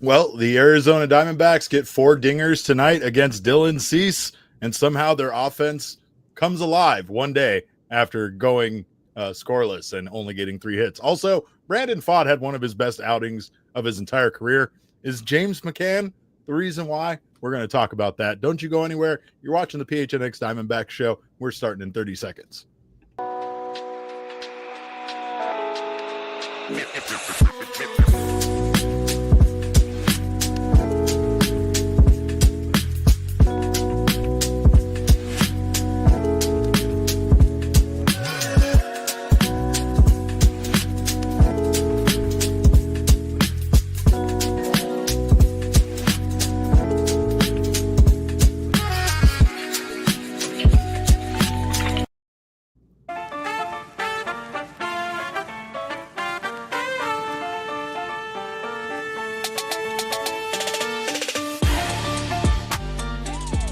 Well, the Arizona Diamondbacks get 4 dingers tonight against Dylan Cease, and somehow their offense comes alive one day after going scoreless and only getting 3 hits. Also, Brandon Pfaadt had one of his best outings of his entire career. Is James McCann the reason why? We're going to talk about that. Don't you go anywhere. You're watching the PHNX Diamondbacks show. We're starting in 30 seconds.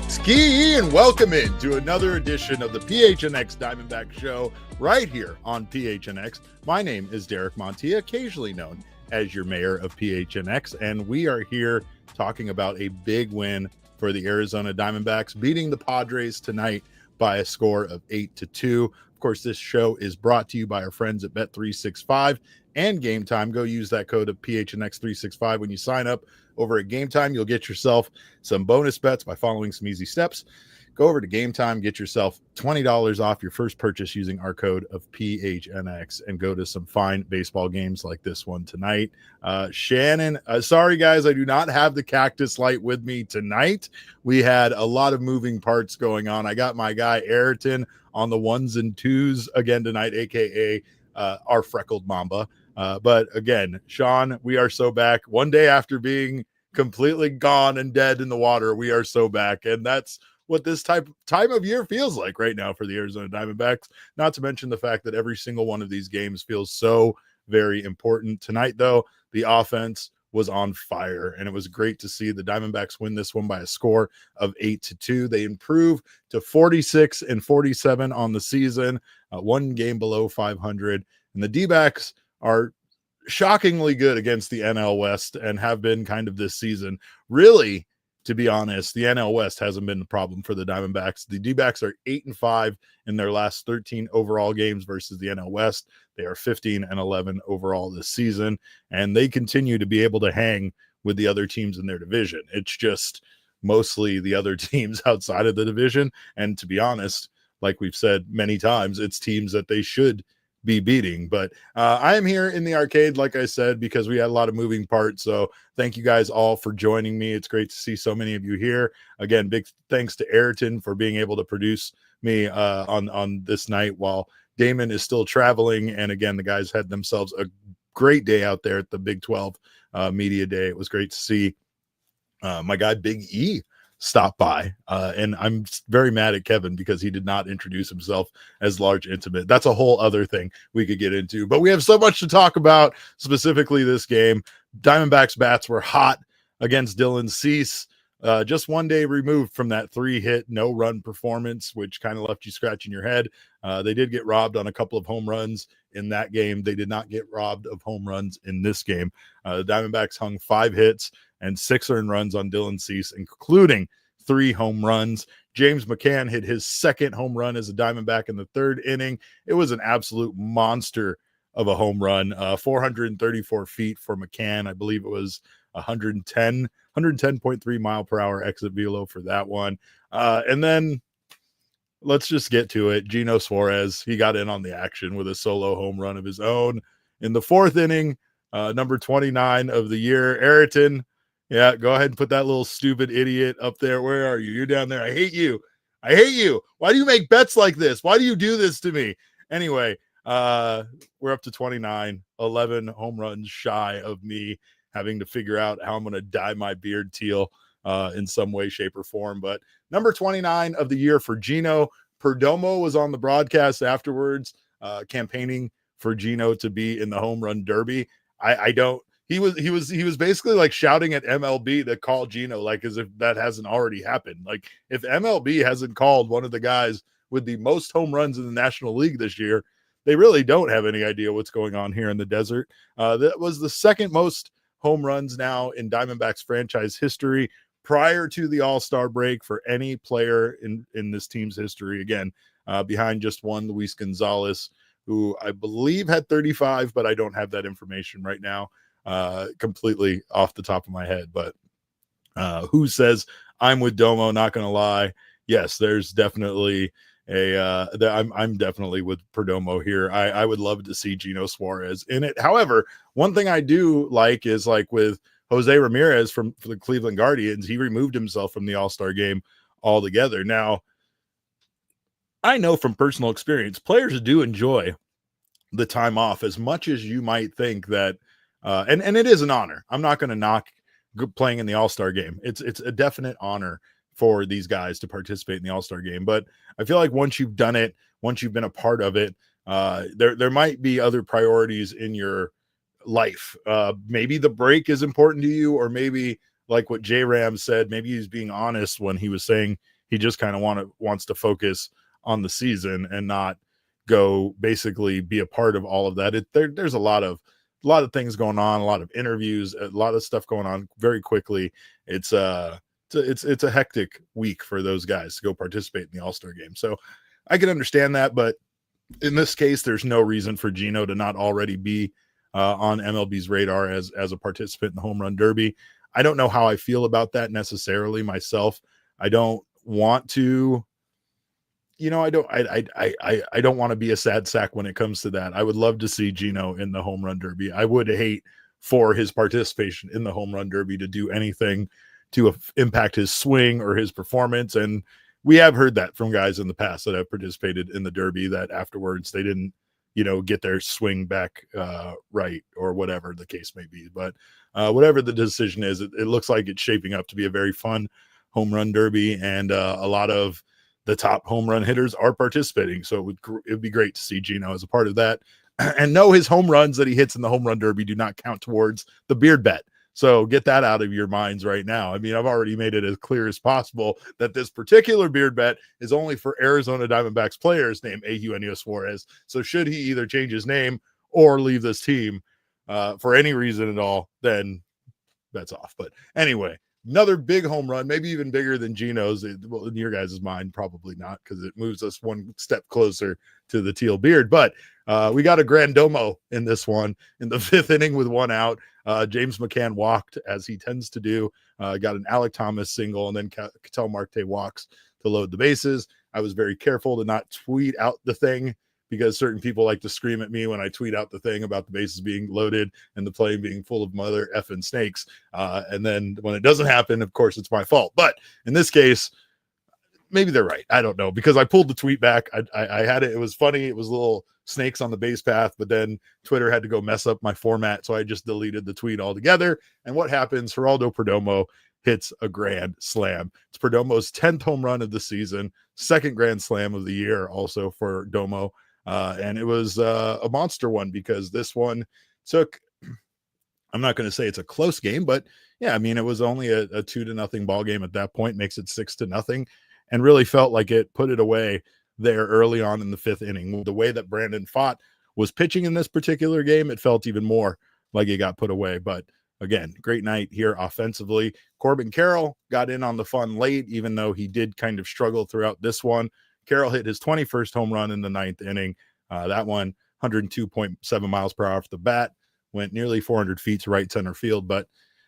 Ski and welcome in to another edition of the PHNX Diamondback Show right here on PHNX. My name is Derek Montilla, occasionally known as your mayor of PHNX, and we are here talking about a big win for the Arizona Diamondbacks, beating the Padres tonight by a score of 8-2. Of course, this show is brought to you by our friends at Bet365 and Game Time. Go use that code of PHNX365 when you sign up over at Game Time. You'll get yourself some bonus bets by following some easy steps. Go over to Game Time, get yourself $20 off your first purchase using our code of PHNX, and go to some fine baseball games like this one tonight. Shannon, sorry guys, I do not have the cactus light with me tonight. We had a lot of moving parts going on. I got my guy Aryton on the 1s and 2s again tonight, aka our freckled Mamba. But again, Sean, we are so back. One day after being completely gone and dead in the water, we are so back. And that's what this time of year feels like right now for the Arizona Diamondbacks. Not to mention the fact that every single one of these games feels so very important. Tonight, though, the offense was on fire, and it was great to see the Diamondbacks win this one by a score of 8-2. They improve to 46-47 on the season, one game below 500. And the D-backs are shockingly good against the NL West and have been kind of this season. Really, to be honest, the NL West hasn't been the problem for the Diamondbacks. The D-backs are 8-5 in their last 13 overall games versus the NL West. They are 15-11 overall this season, and they continue to be able to hang with the other teams in their division. It's just mostly the other teams outside of the division. And to be honest, like we've said many times, it's teams that they should be beating. But I am here in the arcade, like I said, because we had a lot of moving parts. So thank you guys all for joining me. It's great to see so many of you here. Again, big thanks to Aryton for being able to produce me on this night while Damon is still traveling. And again, the guys had themselves a great day out there at the Big 12 Media Day. It was great to see my guy Big E stop by, and I'm very mad at Kevin because he did not introduce himself as Large Intimate. That's a whole other thing we could get into, but we have so much to talk about, specifically this game. Diamondbacks bats were hot against Dylan Cease, just one day removed from that 3-hit no-run performance, which kind of left you scratching your head. They did get robbed on a couple of home runs in that game. They did not get robbed of home runs in this game. The Diamondbacks hung 5 hits and 6 earned runs on Dylan Cease, including 3 home runs. James McCann hit his second home run as a Diamondback in the 3rd inning. It was an absolute monster of a home run, 434 feet for McCann. I believe it was 110.3 mile per hour exit velo for that one. And then let's just get to it. Eugenio Suárez, he got in on the action with a solo home run of his own in the 4th inning, number 29 of the year. Aryton, yeah, go ahead and put that little stupid idiot up there. Where are you? You're down there. I hate you. I hate you. Why do you make bets like this? Why do you do this to me? Anyway, we're up to 29, 11 home runs shy of me having to figure out how I'm going to dye my beard teal in some way, shape, or form. But number 29 of the year for Gino. Perdomo was on the broadcast afterwards, campaigning for Gino to be in the home run derby. I don't. He was basically like shouting at MLB to call Gino, like as if that hasn't already happened. Like if MLB hasn't called one of the guys with the most home runs in the National League this year, they really don't have any idea what's going on here in the desert. That was the 2nd most home runs now in Diamondbacks franchise history prior to the All-Star break for any player in this team's history. Again, behind just one, Luis Gonzalez, who I believe had 35, but I don't have that information right now completely off the top of my head. But who says I'm with Domo? Not going to lie. Yes, there's definitely I'm definitely with Perdomo here. I would love to see Eugenio Suárez in it. However, one thing I do like is like with Jose Ramirez for the Cleveland Guardians, he removed himself from the All-Star game altogether. Now, I know from personal experience, players do enjoy the time off as much as you might think that, and it is an honor. I'm not going to knock playing in the All-Star game. It's a definite honor for these guys to participate in the All-Star game. But I feel like once you've done it, once you've been a part of it, there might be other priorities in your life. Maybe the break is important to you, or maybe like what J Ram said, maybe he's being honest when he was saying he just kind of wants to focus on the season and not go basically be a part of all of that. There's a lot of things going on, a lot of interviews, a lot of stuff going on very quickly. It's a hectic week for those guys to go participate in the All-Star game. So I can understand that, but in this case, there's no reason for Gino to not already be on MLB's radar as a participant in the Home Run Derby. I don't know how I feel about that necessarily myself. I don't want to, I don't want to be a sad sack when it comes to that. I would love to see Gino in the Home Run Derby. I would hate for his participation in the Home Run Derby to do anything to impact his swing or his performance. And we have heard that from guys in the past that have participated in the Derby, that afterwards they didn't, get their swing back right, or whatever the case may be. But whatever the decision is, it looks like it's shaping up to be a very fun Home Run Derby, and a lot of the top home run hitters are participating. So it would be great to see Gino as a part of that. And no, his home runs that he hits in the Home Run Derby do not count towards the beard bet. So get that out of your minds right now. I mean, I've already made it as clear as possible that this particular beard bet is only for Arizona Diamondbacks players named Eugenio Suárez. So should he either change his name or leave this team for any reason at all, then that's off. But anyway, another big home run, maybe even bigger than Gino's. Well, in your guys' mind, probably not, because it moves us one step closer to the teal beard. But we got a grand domo in this one in the fifth inning with one out. James McCann walked, as he tends to do. Got an Alec Thomas single, and then Ketel Marte walks to load the bases. I was very careful to not tweet out the thing, because certain people like to scream at me when I tweet out the thing about the bases being loaded and the plane being full of mother effing snakes. And then when it doesn't happen, of course, it's my fault. But in this case, maybe they're right. I don't know, because I pulled the tweet back. I had it. It was funny. It was little snakes on the base path, but then Twitter had to go mess up my format. So I just deleted the tweet altogether. And what happens? Geraldo Perdomo hits a grand slam. It's Perdomo's 10th home run of the season, second grand slam of the year also for Domo. And it was a monster one, because this one took, I'm not going to say it's a close game, but yeah, I mean, it was only a 2-0 ball game at that point, makes it 6-0, and really felt like it put it away there early on in the fifth inning. The way that Brandon Pfaadt was pitching in this particular game, it felt even more like it got put away. But again, great night here offensively. Corbin Carroll got in on the fun late, even though he did kind of struggle throughout this one. Carroll hit his 21st home run in the ninth inning. That one, 102.7 miles per hour off the bat, went nearly 400 feet to right center field. But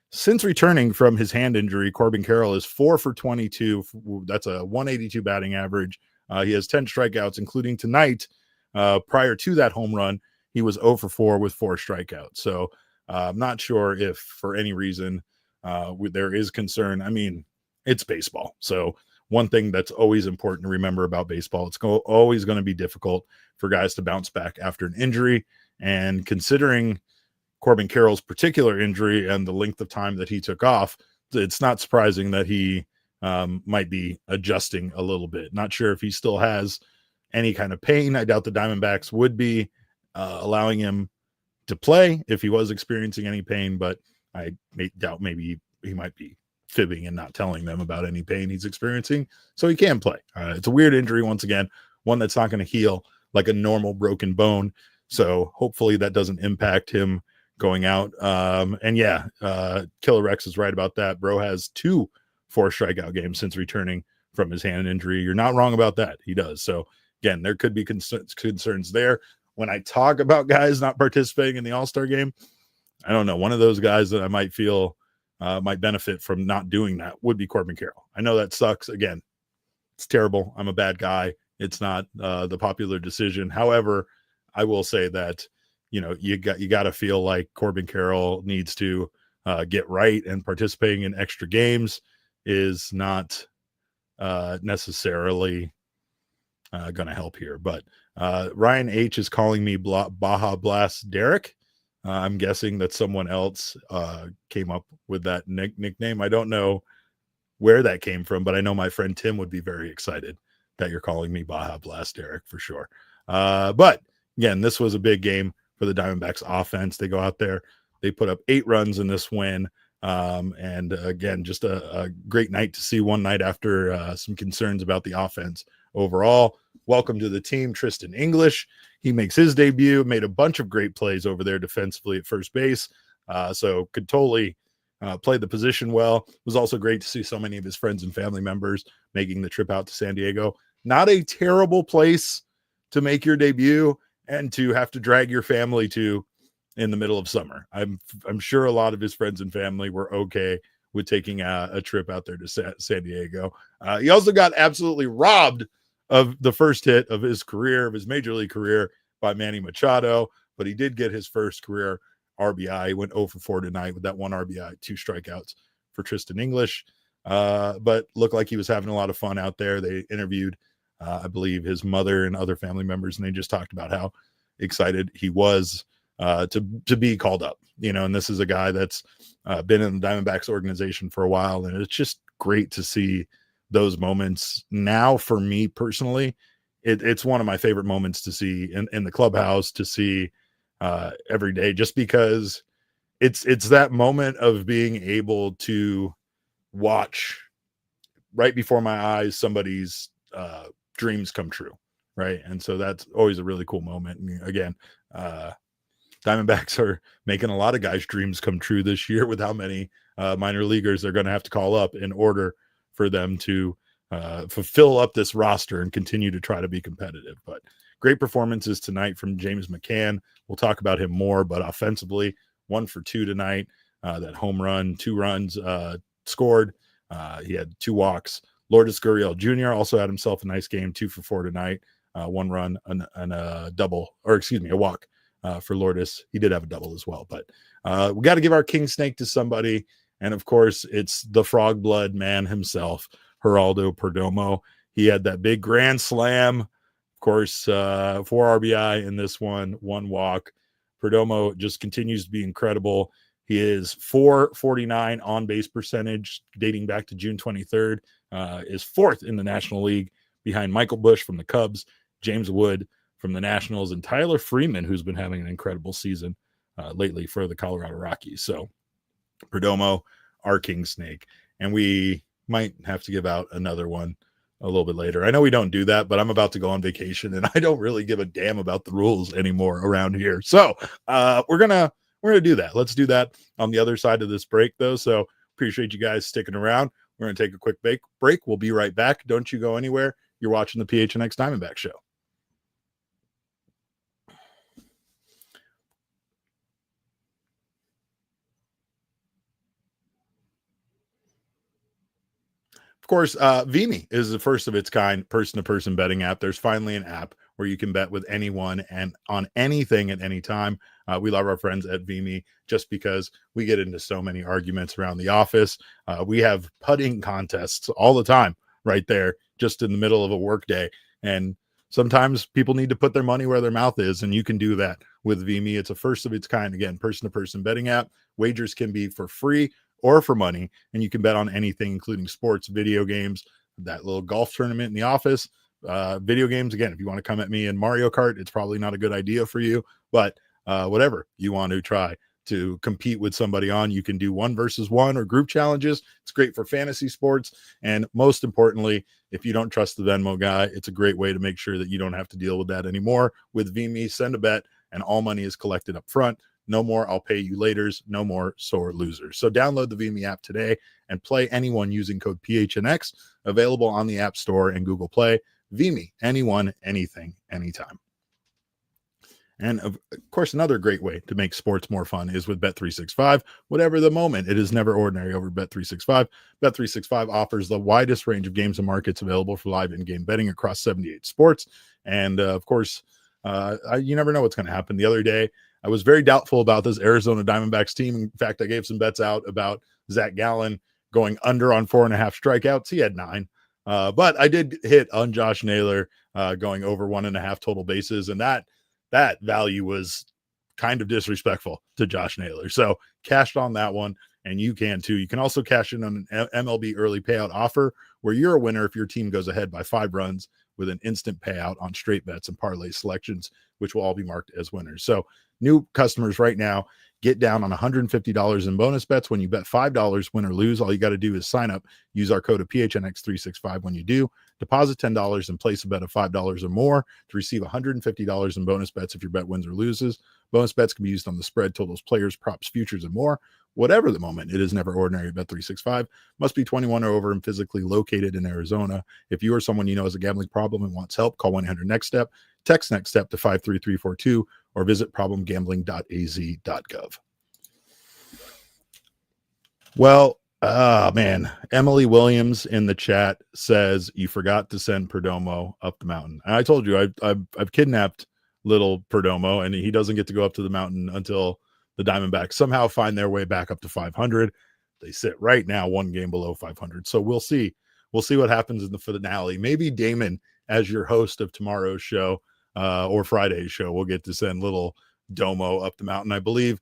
since returning from his hand injury, Corbin Carroll is 4 for 22. That's a 182 batting average. He has 10 strikeouts, including tonight. Prior to that home run, he was 0 for 4 with 4 strikeouts. So I'm not sure if for any reason there is concern. I mean, it's baseball. So one thing that's always important to remember about baseball, it's always going to be difficult for guys to bounce back after an injury. And considering Corbin Carroll's particular injury and the length of time that he took off, it's not surprising that he might be adjusting a little bit. Not sure if he still has any kind of pain. I doubt the Diamondbacks would be allowing him to play if he was experiencing any pain, but I doubt maybe he might be fibbing and not telling them about any pain he's experiencing, so he can play. It's a weird injury, once again, one that's not going to heal like a normal broken bone. So hopefully that doesn't impact him going out. And yeah, Killer Rex is right about that. Bro has 2 4-strikeout games since returning from his hand injury. You're not wrong about that. He does. So again, there could be concerns there. When I talk about guys not participating in the All-Star game, I don't know. One of those guys that I might feel might benefit from not doing that would be Corbin Carroll. I know that sucks. Again, it's terrible. I'm a bad guy. It's not the popular decision. However, I will say that, you know, you got to feel like Corbin Carroll needs to get right, and participating in extra games is not necessarily going to help here. But Ryan H is calling me Baja Blast Derek. I'm guessing that someone else came up with that nickname. I don't know where that came from, but I know my friend Tim would be very excited that you're calling me Baja Blast Derek for sure. But again, this was a big game for the Diamondbacks offense. They go out there, they put up 8 runs in this win. And again, just a great night to see, one night after some concerns about the offense overall. Welcome to the team, Tristan English. He makes his debut, made a bunch of great plays over there defensively at first base. So could totally play the position well. It was also great to see so many of his friends and family members making the trip out to San Diego. Not a terrible place to make your debut and to have to drag your family to in the middle of summer. I'm sure a lot of his friends and family were okay with taking a trip out there to San Diego. He also got absolutely robbed of the first hit of his career, of his major league career, by Manny Machado, but he did get his first career RBI. He went 0 for 4 tonight with that 1 RBI, 2 strikeouts for Tristan English. But looked like he was having a lot of fun out there. They interviewed, I believe, his mother and other family members, and they just talked about how excited he was to be called up, you know. And this is a guy that's been in the Diamondbacks organization for a while, and it's just great to see those moments. Now, for me personally, it's one of my favorite moments to see in the clubhouse, to see every day, just because it's that moment of being able to watch right before my eyes somebody's dreams come true, right? And so that's always a really cool moment. And again, Diamondbacks are making a lot of guys' dreams come true this year with how many minor leaguers they're going to have to call up in order for them to fulfill up this roster and continue to try to be competitive. But great performances tonight from James McCann. We'll talk about him more, but offensively, 1 for 2 tonight. That home run, 2 runs scored. He had 2 walks. Lourdes Gurriel Jr. also had himself a nice game, 2 for 4 tonight. 1 run and a double, or excuse me, a walk for Lourdes. He did have a double as well. But we got to give our king snake to somebody. And of course, it's the frog blood man himself, Geraldo Perdomo. He had that big grand slam. Of course, 4 RBI in this one, 1 walk. Perdomo just continues to be incredible. He is .449 on-base percentage dating back to June 23rd. Is 4th in the National League behind Michael Busch from the Cubs, James Wood from the Nationals, and Tyler Freeman, who's been having an incredible season lately for the Colorado Rockies. So Perdomo, our king snake. And we might have to give out another one a little bit later. I know we don't do that, but I'm about to go on vacation and I don't really give a damn about the rules anymore around here. So we're gonna do that. Let's do that on the other side of this break, though. So appreciate you guys sticking around. We're gonna take a quick break. We'll be right back. Don't you go anywhere. You're watching the PHNX Diamondback Show. Of course, Vimy is the first of its kind person-to-person betting app. There's finally an app where you can bet with anyone and on anything at any time. We love our friends at Vimy just because we get into so many arguments around the office. We have putting contests all the time right there, just in the middle of a work day. And sometimes people need to put their money where their mouth is, and you can do that with Vimy. It's a first of its kind, again, person-to-person betting app. Wagers can be for free or for money, and you can bet on anything, including sports, video games, that little golf tournament in the office, video games. Again, if you want to come at me in Mario Kart, it's probably not a good idea for you, but whatever you want to try to compete with somebody on, you can do 1 versus 1 or group challenges. It's great for fantasy sports, and most importantly, if you don't trust the Venmo guy, it's a great way to make sure that you don't have to deal with that anymore. With Vimy, send a bet, and all money is collected up front. No more I'll pay you laters. No more sore losers. So download the VME app today and play anyone using code PHNX, available on the App Store and Google Play. VME, anyone, anything, anytime. And of course, another great way to make sports more fun is with Bet365. Whatever the moment, it is never ordinary over Bet365. Bet365 offers the widest range of games and markets available for live in-game betting across 78 sports. And of course, you never know what's going to happen. The other day, I was very doubtful about this Arizona Diamondbacks team. In fact, I gave some bets out about Zach Gallen going under on 4.5 strikeouts. He had 9. But I did hit on Josh Naylor going over 1.5 total bases, and that value was kind of disrespectful to Josh Naylor. So cashed on that one, and you can too. You can also cash in on an MLB early payout offer where you're a winner if your team goes ahead by 5 runs with an instant payout on straight bets and parlay selections, which will all be marked as winners. So new customers right now get down on $150 in bonus bets when you bet $5, win or lose. All you got to do is sign up, use our code of PHNX365 when you do, deposit $10 and place a bet of $5 or more to receive $150 in bonus bets if your bet wins or loses. Bonus bets can be used on the spread, totals, players, props, futures, and more. Whatever the moment, it is never ordinary at Bet365. Must be 21 or over and physically located in Arizona. If you or someone you know has a gambling problem and wants help, call 1-800-NEXT-STEP, text NEXT STEP to 53342, or visit problemgambling.az.gov. Well, man, Emily Williams in the chat says you forgot to send Perdomo up the mountain. And I told you I've kidnapped little Perdomo, and he doesn't get to go up to the mountain until the Diamondbacks somehow find their way back up to 500. They sit right now 1 game below 500. So we'll see. We'll see what happens in the finale. Maybe Damon, as your host of tomorrow's show or Friday's show, will get to send little Domo up the mountain. I believe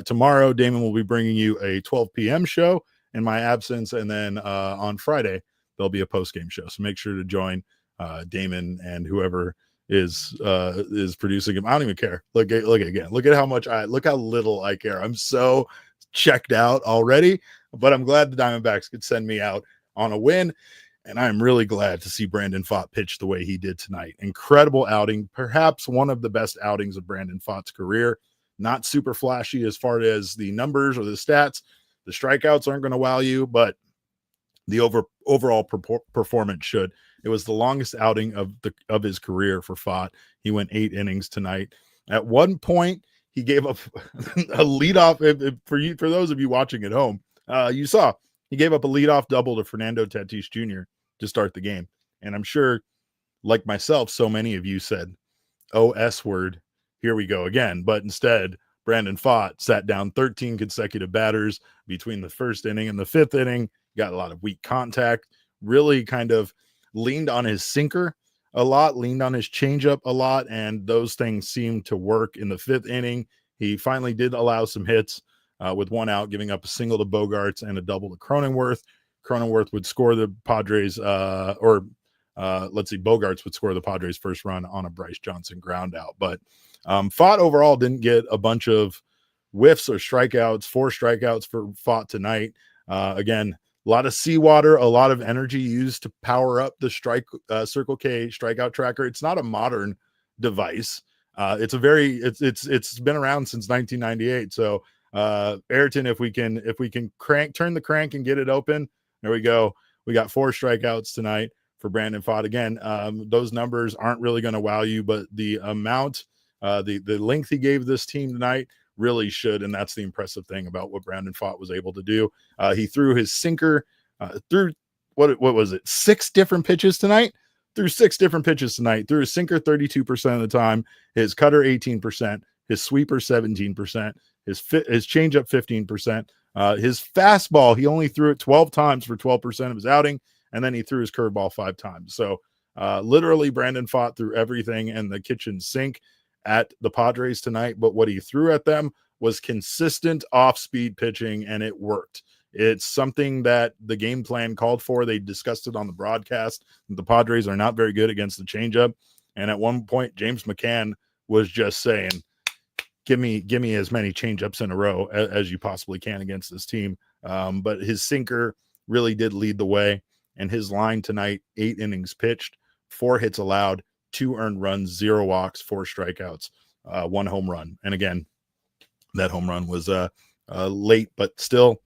tomorrow Damon will be bringing you a 12 p.m. show in my absence, and then on Friday there'll be a post-game show. So make sure to join Damon and whoever is producing him. I don't even care. Look again. Look at how little I care. I'm so checked out already, but I'm glad the Diamondbacks could send me out on a win. And I'm really glad to see Brandon Pfaadt pitch the way he did tonight. Incredible outing, perhaps one of the best outings of Brandon Pfaadt's career. Not super flashy as far as the numbers or the stats. The strikeouts aren't going to wow you, but the overall performance should. It was the longest outing of his career for Pfaadt. He went 8 innings tonight. At one point, he gave up a leadoff. For those of you watching at home, you saw he gave up a leadoff double to Fernando Tatis Jr. to start the game. And I'm sure, like myself, so many of you said, "Oh, S word, here we go again." But instead, Brandon Pfaadt sat down 13 consecutive batters between the first inning and the 5th inning. Got a lot of weak contact, really kind of leaned on his sinker a lot, leaned on his changeup a lot, and those things seemed to work in the 5th inning. He finally did allow some hits with 1 out, giving up a single to Bogarts and a double to Cronenworth. Cronenworth would score the Padres, Bogarts would score the Padres' first run on a Bryce Johnson ground out. But Pfaadt overall didn't get a bunch of whiffs or strikeouts, 4 strikeouts for Pfaadt tonight. Again, a lot of seawater, a lot of energy used to power up the Circle K strikeout tracker. It's not a modern device. It's been around since 1998. So Aryton, if we can turn the crank and get it open, there we go. We got 4 strikeouts tonight for Brandon Pfaadt. Again, those numbers aren't really going to wow you, but the amount, the length he gave this team tonight really should, and that's the impressive thing about what Brandon Pfaadt was able to do. He threw his sinker through what was it, 6 different pitches tonight? Threw 6 different pitches tonight. Threw his sinker 32% of the time, his cutter 18%, his sweeper 17%, his changeup 15%. His fastball, he only threw it 12 times for 12% of his outing, and then he threw his curveball 5 times. So literally Brandon Pfaadt threw everything in the kitchen sink at the Padres tonight, but what he threw at them was consistent off-speed pitching, and it worked. It's something that the game plan called for. They discussed it on the broadcast. The Padres are not very good against the changeup, and at one point, James McCann was just saying, give me as many changeups in a row as you possibly can against this team. But his sinker really did lead the way, and his line tonight, 8 innings pitched, 4 hits allowed, 2 earned runs, 0 walks, 4 strikeouts, 1 home run. And again, That home run was late, but still,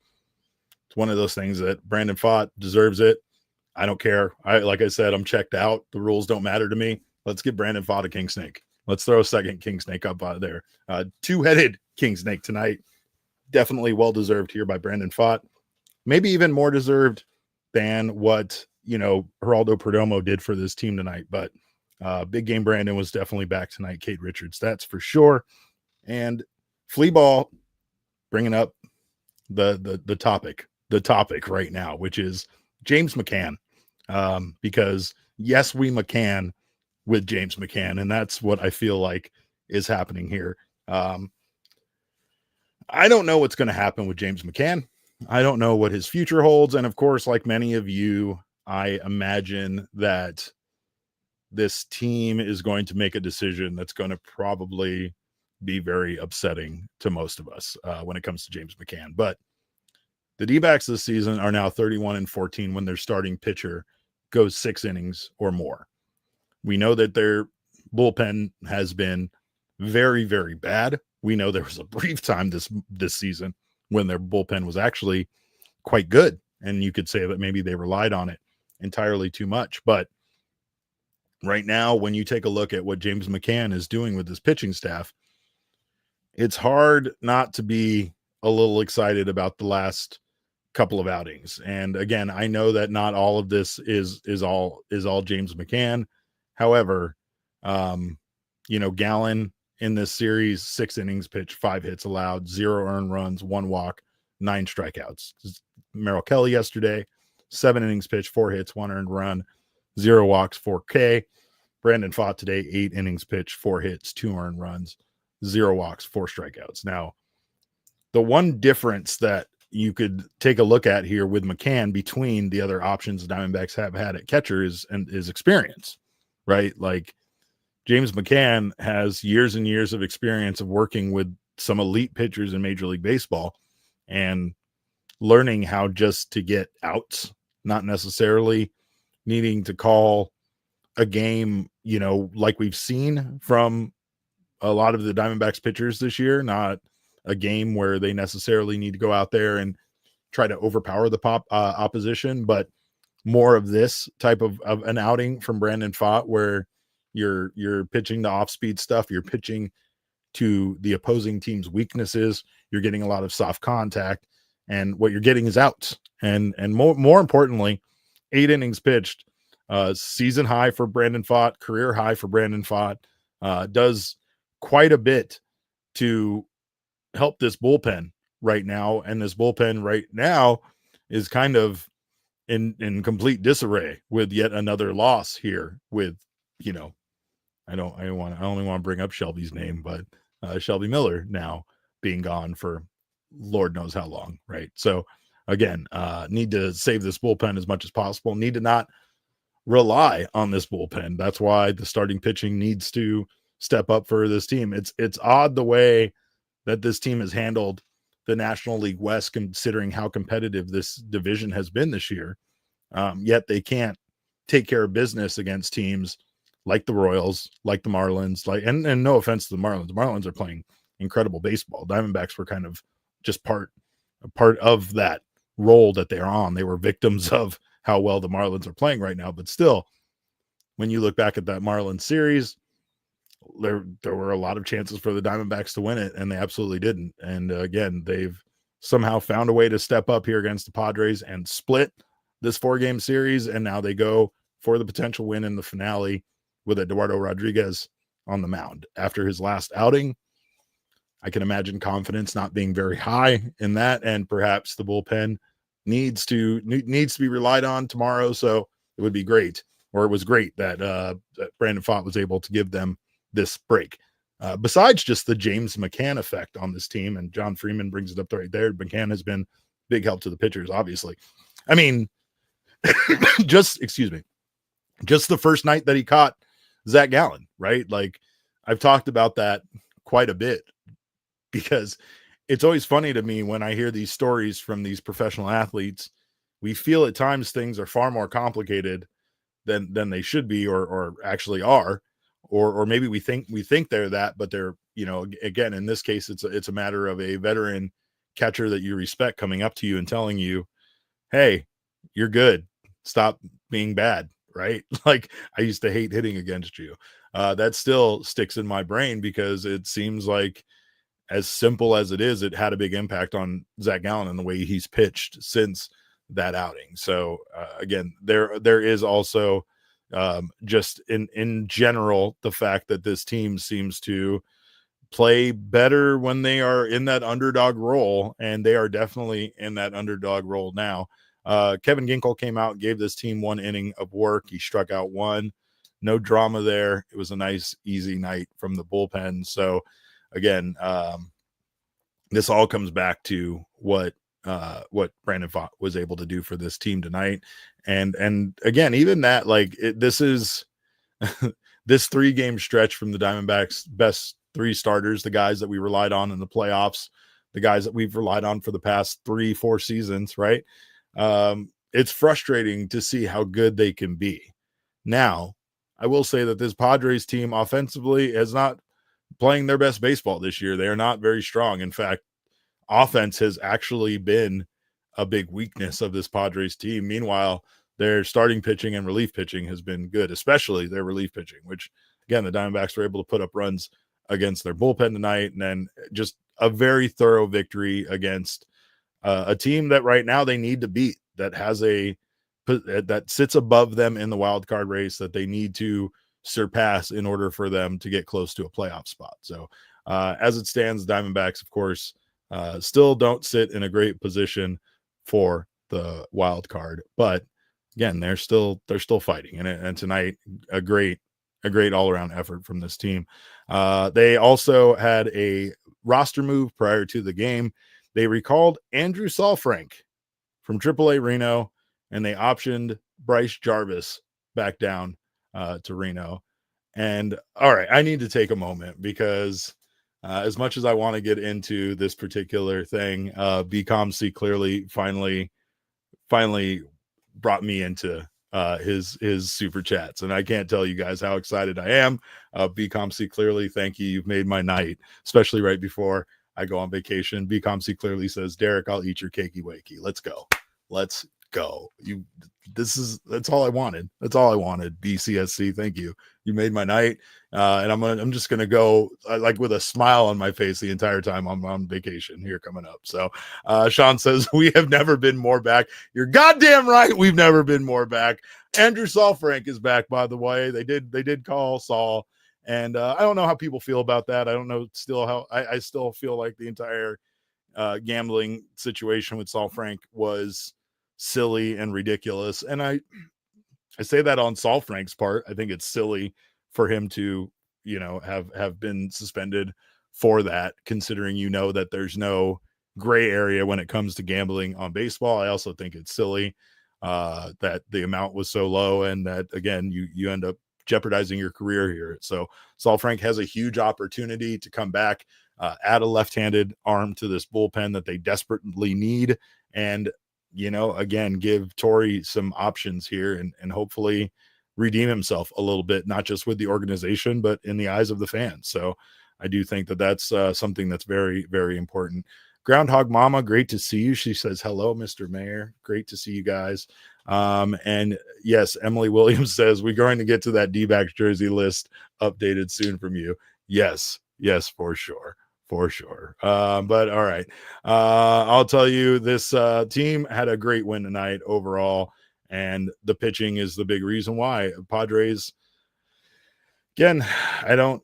it's one of those things that Brandon Pfaadt deserves it. I don't care. Like I said, I'm checked out. The rules don't matter to me. Let's give Brandon Pfaadt a king snake. Let's throw a second king snake up out there. Two-headed king snake tonight. Definitely well-deserved here by Brandon Pfaadt. Maybe even more deserved than what, Geraldo Perdomo did for this team tonight. But big game Brandon was definitely back tonight. Kate Richards, that's for sure. And Flea Ball bringing up the topic right now, which is James McCann. Because yes, we McCann with James McCann, and that's what I feel like is happening here. I don't know what's going to happen with James McCann. I don't know what his future holds. And of course, like many of you, I imagine that this team is going to make a decision that's going to probably be very upsetting to most of us when it comes to James McCann. But the D-backs this season are now 31-14 when their starting pitcher goes 6 innings or more. We know that their bullpen has been very, very bad. We know there was a brief time this season when their bullpen was actually quite good. And you could say that maybe they relied on it entirely too much. But right now, when you take a look at what James McCann is doing with his pitching staff, it's hard not to be a little excited about the last couple of outings. And again, I know that not all of this is all James McCann. However, Gallen in this series, 6 innings pitched, 5 hits allowed, 0 earned runs, 1 walk, 9 strikeouts. Merrill Kelly yesterday, 7 innings pitched, 4 hits, 1 earned run, 0 walks, 4 K. Brandon Pfaadt today, 8 innings pitched, 4 hits, 2 earned runs, 0 walks, 4 strikeouts. Now, the one difference that you could take a look at here with McCann between the other options the Diamondbacks have had at catcher is experience, right? Like James McCann has years and years of experience of working with some elite pitchers in Major League Baseball and learning how just to get outs, not necessarily needing to call a game, like we've seen from a lot of the Diamondbacks pitchers this year, not a game where they necessarily need to go out there and try to overpower the opposition, but more of this type of an outing from Brandon Pfaadt where you're pitching the off-speed stuff, you're pitching to the opposing team's weaknesses, you're getting a lot of soft contact, and what you're getting is outs. And more importantly, 8 innings pitched, season high for Brandon Pfaadt, career high for Brandon Pfaadt, does quite a bit to help this bullpen right now. And this bullpen right now is kind of in complete disarray with yet another loss here with, I only want to bring up Shelby's name, but Shelby Miller now being gone for Lord knows how long. Right. So again, need to save this bullpen as much as possible. Need to not rely on this bullpen. That's why the starting pitching needs to step up for this team. It's odd the way that this team has handled the National League West, considering how competitive this division has been this year. Yet they can't take care of business against teams like the Royals, like the Marlins, and no offense to the Marlins. The Marlins are playing incredible baseball. Diamondbacks were kind of just part of that role that they're on. They were victims of how well the Marlins are playing right now. But still, when you look back at that Marlins series, there were a lot of chances for the Diamondbacks to win it, and they absolutely didn't. And again, they've somehow found a way to step up here against the Padres and split this 4-game series, and now they go for the potential win in the finale with Eduardo Rodriguez on the mound. After his last outing, I can imagine confidence not being very high in that, and perhaps the bullpen needs to be relied on tomorrow. So it would be great, or it was great that Brandon Pfaadt was able to give them this break. Besides just the James McCann effect on this team, and John Freeman brings it up right there, McCann has been big help to the pitchers, obviously. I mean, just the first night that he caught Zach Gallen, right? Like, I've talked about that quite a bit because it's always funny to me when I hear these stories from these professional athletes. We feel at times things are far more complicated than they should be, or actually are, or maybe we think they're that, but they're again, in this case, it's a matter of a veteran catcher that you respect coming up to you and telling you, hey, you're good. Stop being bad, right? Like, I used to hate hitting against you. That still sticks in my brain because it seems like, as simple as it is, it had a big impact on Zach Gallen and the way he's pitched since that outing. So again, there is also just in general the fact that this team seems to play better when they are in that underdog role, and they are definitely in that underdog role now. Kevin Ginkel came out and gave this team 1 inning of work. He struck out 1. No drama there. It was a nice, easy night from the bullpen. So again, this all comes back to what Brandon Pfaadt was able to do for this team tonight. And again, even that, this is this 3-game stretch from the Diamondbacks' best 3 starters, the guys that we relied on in the playoffs, the guys that we've relied on for the past 3-4 seasons, right? It's frustrating to see how good they can be. Now, I will say that this Padres team offensively is not playing their best baseball this year. They are not very strong. In fact, offense has actually been a big weakness of this Padres team. Meanwhile, their starting pitching and relief pitching has been good, especially their relief pitching, which, again, the Diamondbacks were able to put up runs against their bullpen tonight, and then just a very thorough victory against a team that right now they need to beat, that has that sits above them in the wild card race, that they need to surpass in order for them to get close to a playoff spot. So as it stands, the Diamondbacks, of course, still don't sit in a great position for the wild card, but again, they're still fighting. And tonight, a great all-around effort from this team. They also had a roster move prior to the game. They recalled Andrew Saalfrank from AAA Reno, and they optioned Bryce Jarvis back down to Reno. And all right, I need to take a moment because as much as I want to get into this particular thing, BComC clearly finally brought me into his super chats, and I can't tell you guys how excited I am. BComC clearly, thank you. You've made my night, especially right before I go on vacation. BComC clearly says, Derek, I'll eat your cakey wakey. Let's go. That's all I wanted. BCSC, thank you. You made my night. And I'm just gonna go like with a smile on my face the entire time I'm on vacation here coming up. So Sean says, we have never been more back. You're goddamn right, we've never been more back. Andrew Saalfrank is back, by the way. They did call Saul, and I don't know how people feel about that. I don't know still how I still feel like the entire gambling situation with Saalfrank was silly and ridiculous. And I say that on Saalfrank's part. I think it's silly for him to, have been suspended for that, considering that there's no gray area when it comes to gambling on baseball. I also think it's silly that the amount was so low, and that, again, you end up jeopardizing your career here. So Saalfrank has a huge opportunity to come back, add a left-handed arm to this bullpen that they desperately need, and again, give Torrey some options here and hopefully redeem himself a little bit, not just with the organization, but in the eyes of the fans. So I do think that that's something that's very, very important. Groundhog Mama, great to see you. She says, hello, Mr. Mayor. Great to see you guys. And yes, Emily Williams says, we're going to get to that D-backs jersey list updated soon from you. Yes, for sure. But all right. I'll tell you, this team had a great win tonight overall, and the pitching is the big reason why. Padres, again, I don't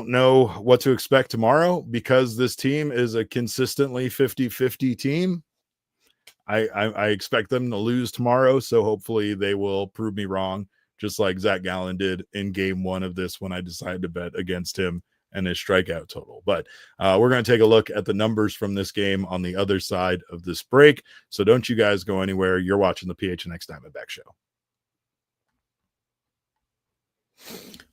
know what to expect tomorrow, because this team is a consistently 50-50 team. I expect them to lose tomorrow, so hopefully they will prove me wrong, just like Zach Gallen did in game 1 of this when I decided to bet against him and his strikeout total. But we're going to take a look at the numbers from this game on the other side of this break. So don't you guys go anywhere. You're watching the PHNX Diamondback Show.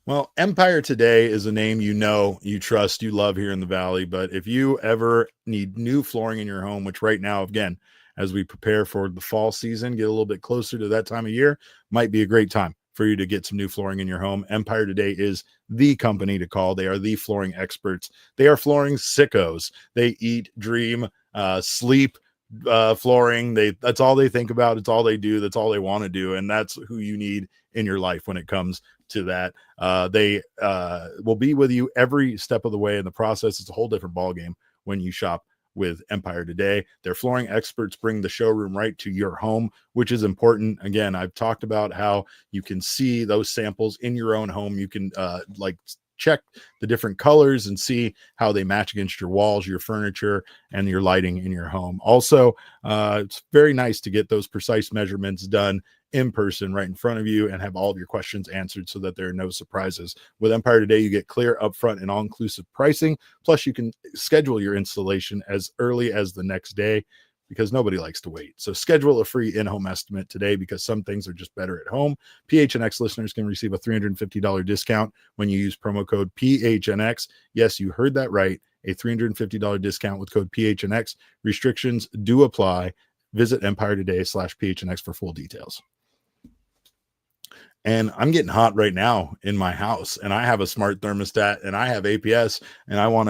Well, Empire Today is a name you trust, you love here in the Valley. But if you ever need new flooring in your home, which right now, again, as we prepare for the fall season, get a little bit closer to that time of year, might be a great time for you to get some new flooring in your home, Empire Today is the company to call. They are the flooring experts. They are flooring sickos. They eat, dream, sleep flooring. That's all they think about. It's all they do. That's all they want to do. And that's who you need in your life when it comes to that. They will be with you every step of the way in the process. It's a whole different ballgame when you shop with Empire Today. Their flooring experts bring the showroom right to your home, which is important. Again, I've talked about how you can see those samples in your own home. You can check the different colors and see how they match against your walls, your furniture, and your lighting in your home. Also, it's very nice to get those precise measurements done in person right in front of you and have all of your questions answered so that there are no surprises. With Empire Today, you get clear, upfront, and all-inclusive pricing. Plus, you can schedule your installation as early as the next day because nobody likes to wait. So schedule a free in-home estimate today because some things are just better at home. PHNX listeners can receive a $350 discount when you use promo code PHNX. Yes, you heard that right. A $350 discount with code PHNX. Restrictions do apply. Visit empiretoday.com/PHNX for full details. And I'm getting hot right now in my house, and I have a smart thermostat and I have APS, and I'm going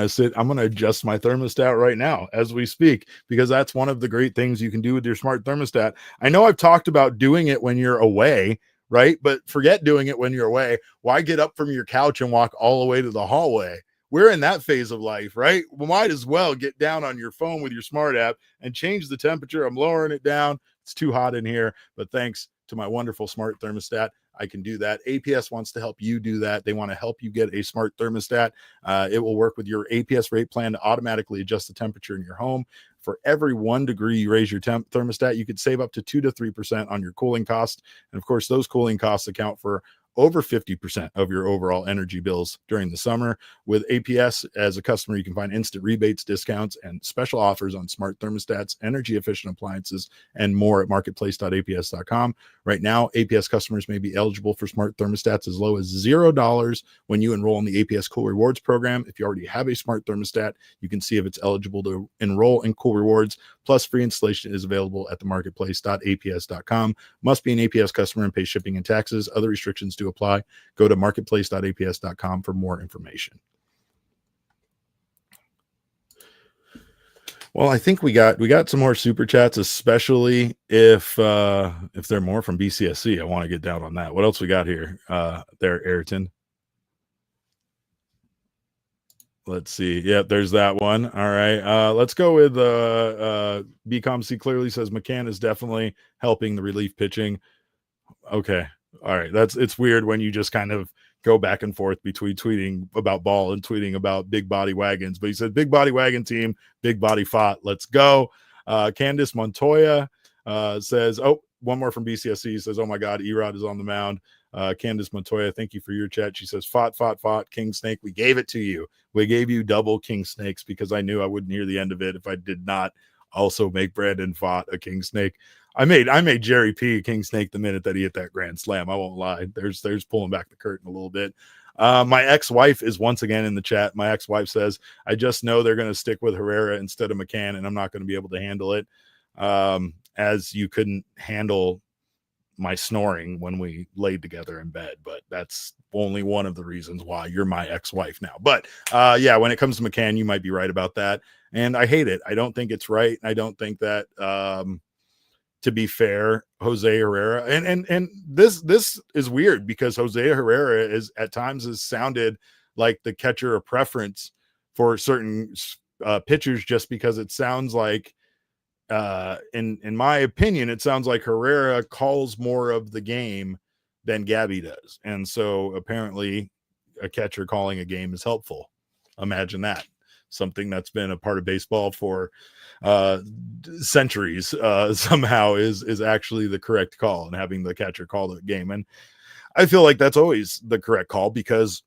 to adjust my thermostat right now as we speak, because that's one of the great things you can do with your smart thermostat. I know I've talked about doing it when you're away, right? But forget doing it when you're away. Why get up from your couch and walk all the way to the hallway? We're in that phase of life, right? We might as well get down on your phone with your smart app and change the temperature. I'm lowering it down. It's too hot in here, but thanks to my wonderful smart thermostat, I can do that. APS wants to help you do that. They want to help you get a smart thermostat. It will work with your APS rate plan to automatically adjust the temperature in your home. For every 1 degree you raise your thermostat, you could save up to 2 to 3% on your cooling cost. And of course, those cooling costs account for over 50% of your overall energy bills during the summer. With APS, as a customer, you can find instant rebates, discounts, and special offers on smart thermostats, energy efficient appliances, and more at marketplace.aps.com. Right now, APS customers may be eligible for smart thermostats as low as $0 when you enroll in the APS Cool Rewards program. If you already have a smart thermostat, you can see if it's eligible to enroll in Cool Rewards. Plus, free installation is available at the marketplace.aps.com. Must be an APS customer and pay shipping and taxes. Other restrictions to apply. Go to marketplace.aps.com for more information. Well, I think we got some more super chats, especially if they're more from BCSC. I want to get down on that. What else we got here? There, Aryton. Let's see. Yep, there's that one. All right. Let's go with BComC clearly says McCann is definitely helping the relief pitching. Okay. All right. It's weird when you just kind of go back and forth between tweeting about ball and tweeting about big body wagons. But he said, big body wagon team, big body Pfaadt. Let's go. Candice Montoya says, oh, one more from BCSC. Says, oh my God, Erod is on the mound. Candice Montoya, thank you for your chat. She says, Pfaadt, King Snake. We gave it to you. We gave you double King Snakes because I knew I wouldn't hear the end of it if I did not also make Brandon Pfaadt a King Snake. I made Jerry P a King Snake the minute that he hit that grand slam. I won't lie. There's pulling back the curtain a little bit. My ex-wife is once again in the chat. My ex-wife says, I just know they're going to stick with Herrera instead of McCann, and I'm not going to be able to handle it. As you couldn't handle my snoring when we laid together in bed, but that's only one of the reasons why you're my ex-wife now. But yeah, when it comes to McCann, you might be right about that. And I hate it. I don't think it's right. I don't think that, to be fair, Jose Herrera and this is weird because Jose Herrera is at times has sounded like the catcher of preference for certain pitchers, just because it sounds like, in my opinion, it sounds like Herrera calls more of the game than Gabby does. And so apparently a catcher calling a game is helpful. Imagine that. Something that's been a part of baseball for centuries somehow is actually the correct call, and having the catcher call the game. And I feel like that's always the correct call because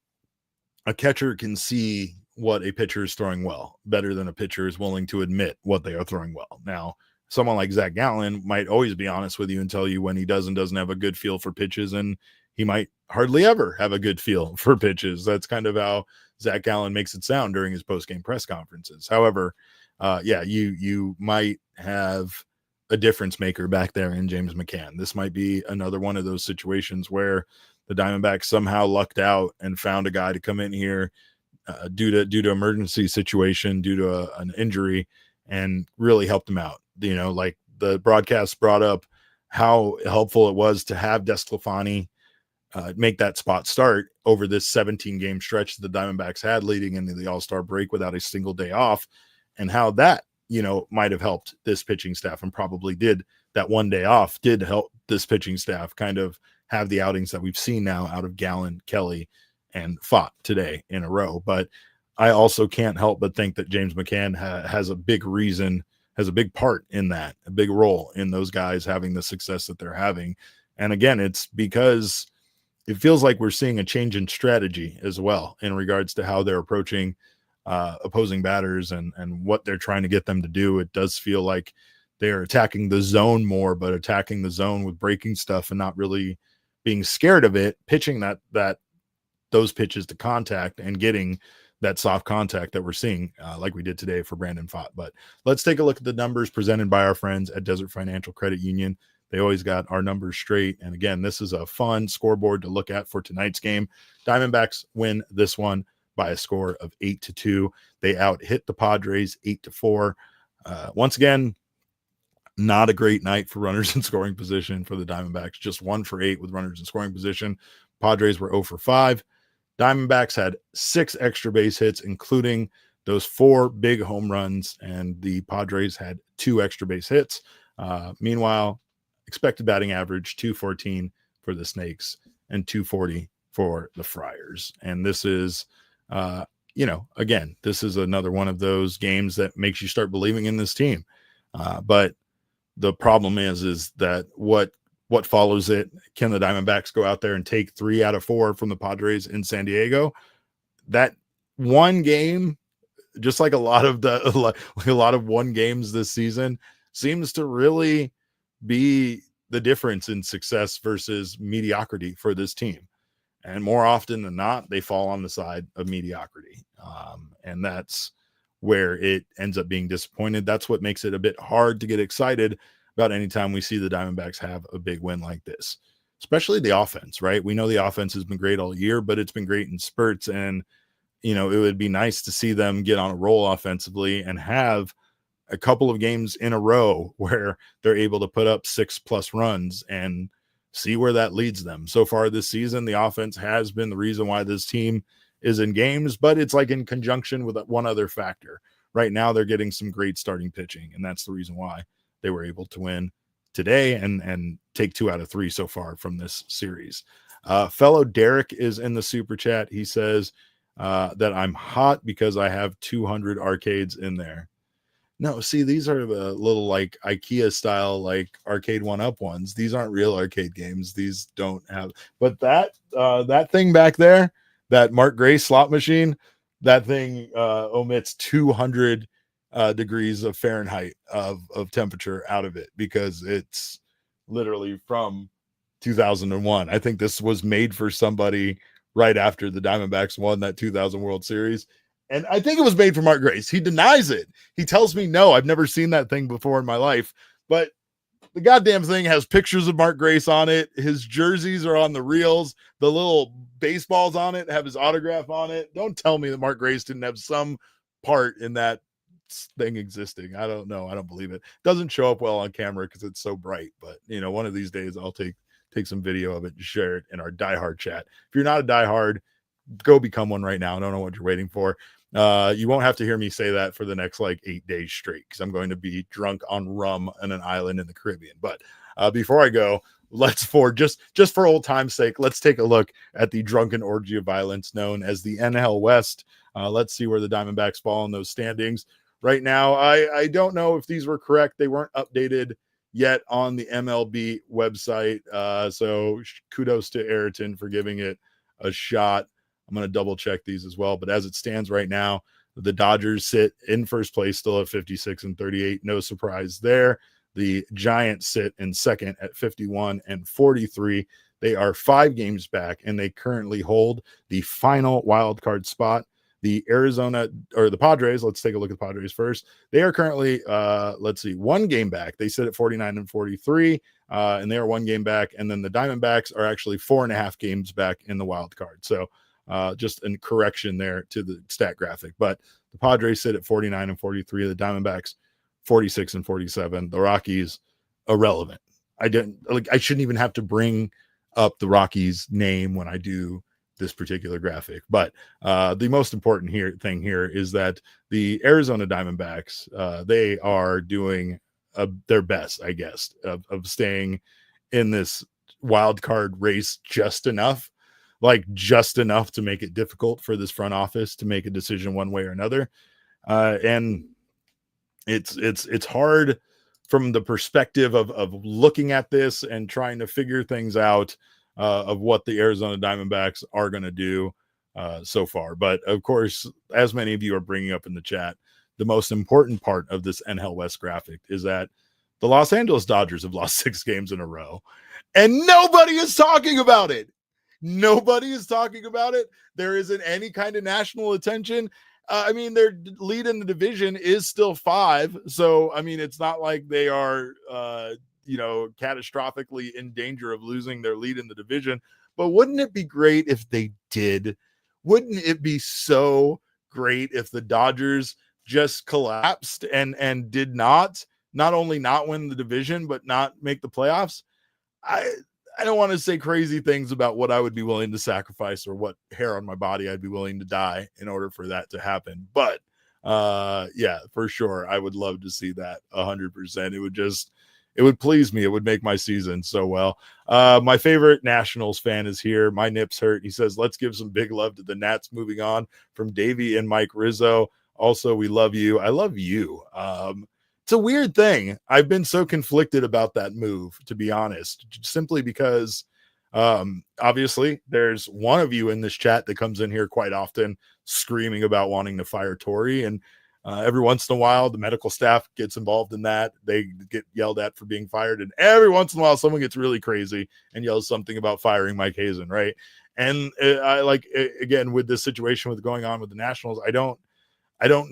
a catcher can see what a pitcher is throwing well better than a pitcher is willing to admit what they are throwing well. Now, someone like Zach Gallen might always be honest with you and tell you when he does and doesn't have a good feel for pitches, and he might hardly ever have a good feel for pitches. That's kind of how Zach Gallen makes it sound during his post-game press conferences. However, yeah, you might have a difference maker back there in James McCann. This might be another one of those situations where the Diamondbacks somehow lucked out and found a guy to come in here due to emergency situation, due to an injury, and really helped him out. Like the broadcast brought up how helpful it was to have Desclafani make that spot start over this 17-game stretch that the Diamondbacks had leading into the All-Star break without a single day off, and how that, might have helped this pitching staff, and probably did. That one day off did help this pitching staff kind of have the outings that we've seen now out of Gallen, Kelly, and Pfaadt today in a row. But I also can't help but think that James McCann has a big part in that, a big role in those guys having the success that they're having. And again, it's because it feels like we're seeing a change in strategy as well in regards to how they're approaching opposing batters and what they're trying to get them to do. It does feel like they're attacking the zone more, but attacking the zone with breaking stuff and not really being scared of it, pitching those pitches to contact and getting that soft contact that we're seeing like we did today for Brandon Pfaadt. But let's take a look at the numbers presented by our friends at Desert Financial Credit Union. They always got our numbers straight. And again, this is a fun scoreboard to look at for tonight's game. Diamondbacks win this one by a score of 8-2. They out-hit the Padres 8-4. Once again, not a great night for runners in scoring position for the Diamondbacks. Just 1 for 8 with runners in scoring position. Padres were 0 for 5. Diamondbacks had 6 extra base hits, including those 4 big home runs, and the Padres had 2 extra base hits. Meanwhile, expected batting average 214 for the Snakes and 240 for the Friars. And this is, again, this is another one of those games that makes you start believing in this team. But the problem is that what follows it? Can the Diamondbacks go out there and take 3 out of 4 from the Padres in San Diego? That one game, just like a lot of one games this season, seems to really be the difference in success versus mediocrity for this team. And more often than not, they fall on the side of mediocrity. And that's where it ends up being disappointed. That's what makes it a bit hard to get excited about anytime we see the Diamondbacks have a big win like this, especially the offense, right? We know the offense has been great all year, but it's been great in spurts. And, it would be nice to see them get on a roll offensively and have a couple of games in a row where they're able to put up 6+ runs and see where that leads them. So far this season, the offense has been the reason why this team is in games, but it's like in conjunction with one other factor. Right now, they're getting some great starting pitching, and that's the reason why they were able to win today and take 2 out of 3 so far from this series. Fellow Derek is in the super chat. He says that I'm hot because I have 200 arcades in there. No, see, these are the little like IKEA style, like arcade 1-up ones. These aren't real arcade games. These don't have, but that thing back there, that Mark Gray slot machine, that thing omits 200 degrees of Fahrenheit of temperature out of it because it's literally from 2001. I think this was made for somebody right after the Diamondbacks won that 2000 World Series. And I think it was made for Mark Grace. He denies it. He tells me, no, I've never seen that thing before in my life. But the goddamn thing has pictures of Mark Grace on it. His jerseys are on the reels. The little baseballs on it have his autograph on it. Don't tell me that Mark Grace didn't have some part in that thing existing. I don't know. I don't believe it. Doesn't show up well on camera because it's so bright. But, one of these days I'll take some video of it and share it in our diehard chat. If you're not a diehard, go become one right now. I don't know what you're waiting for. You won't have to hear me say that for the next 8 days straight because I'm going to be drunk on rum on an island in the Caribbean. But before I go, just for old time's sake, let's take a look at the drunken orgy of violence known as the NL West. Let's see where the Diamondbacks fall in those standings. Right now, I don't know if these were correct. They weren't updated yet on the MLB website. So kudos to Aryton for giving it a shot. I'm going to double check these as well. But as it stands right now, the Dodgers sit in first place still at 56-38. No surprise there. The Giants sit in second at 51-43. They are 5 games back, and they currently hold the final wild card spot. the Padres, let's take a look at the Padres first. They are currently, 1 game back. They sit at 49 and 43, and they are 1 game back. And then the Diamondbacks are actually 4.5 games back in the wild card. So just a correction there to the stat graphic. But the Padres sit at 49 and 43. The Diamondbacks 46 and 47. The Rockies irrelevant. I shouldn't even have to bring up the Rockies name when I do this particular graphic. But the most important thing here is that the Arizona Diamondbacks, they are doing their best, I guess, of staying in this wild card race just enough to make it difficult for this front office to make a decision one way or another. And it's hard from the perspective of looking at this and trying to figure things out of what the Arizona Diamondbacks are going to do so far. But of course, as many of you are bringing up in the chat, the most important part of this NL West graphic is that the Los Angeles Dodgers have lost 6 games in a row, and nobody is talking about it. Nobody is talking about it. There isn't any kind of national attention. Their lead in the division is still 5. So, it's not like they are, catastrophically in danger of losing their lead in the division. But wouldn't it be great if they did? Wouldn't it be so great if the Dodgers just collapsed and did not only not win the division, but not make the playoffs? I don't want to say crazy things about what I would be willing to sacrifice or what hair on my body I'd be willing to dye in order for that to happen. But yeah, for sure, I would love to see that 100%. It would please me. It would make my season so well. My favorite Nationals fan is here. My nips hurt. He says, let's give some big love to the Nats moving on, from Davey and Mike Rizzo. Also, we love you. I love you. It's a weird thing. I've been so conflicted about that move, to be honest, simply because obviously there's one of you in this chat that comes in here quite often screaming about wanting to fire Torey. And every once in a while, the medical staff gets involved in that. They get yelled at for being fired. And every once in a while, someone gets really crazy and yells something about firing Mike Hazen, right? And again, with this situation with going on with the Nationals, I don't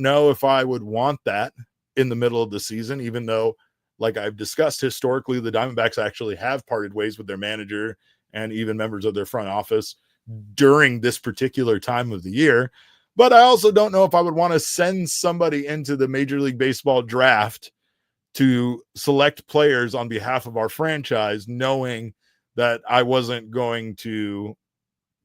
know if I would want that in the middle of the season, even though, like I've discussed, historically, the Diamondbacks actually have parted ways with their manager and even members of their front office during this particular time of the year. But I also don't know if I would want to send somebody into the Major League Baseball draft to select players on behalf of our franchise, knowing that I wasn't going to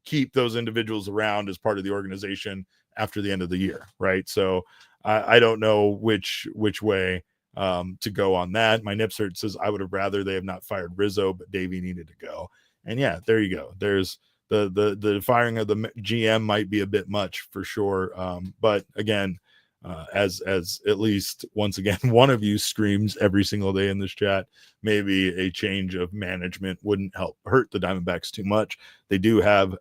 keep those individuals around as part of the organization after the end of the year, right? So I don't know which way to go on that. My nips hurt says, I would have rather they have not fired Rizzo, but Davey needed to go. And yeah, there you go. There's the firing of the GM might be a bit much for sure. But again, as at least once again, one of you screams every single day in this chat, maybe a change of management wouldn't hurt the Diamondbacks too much. They do have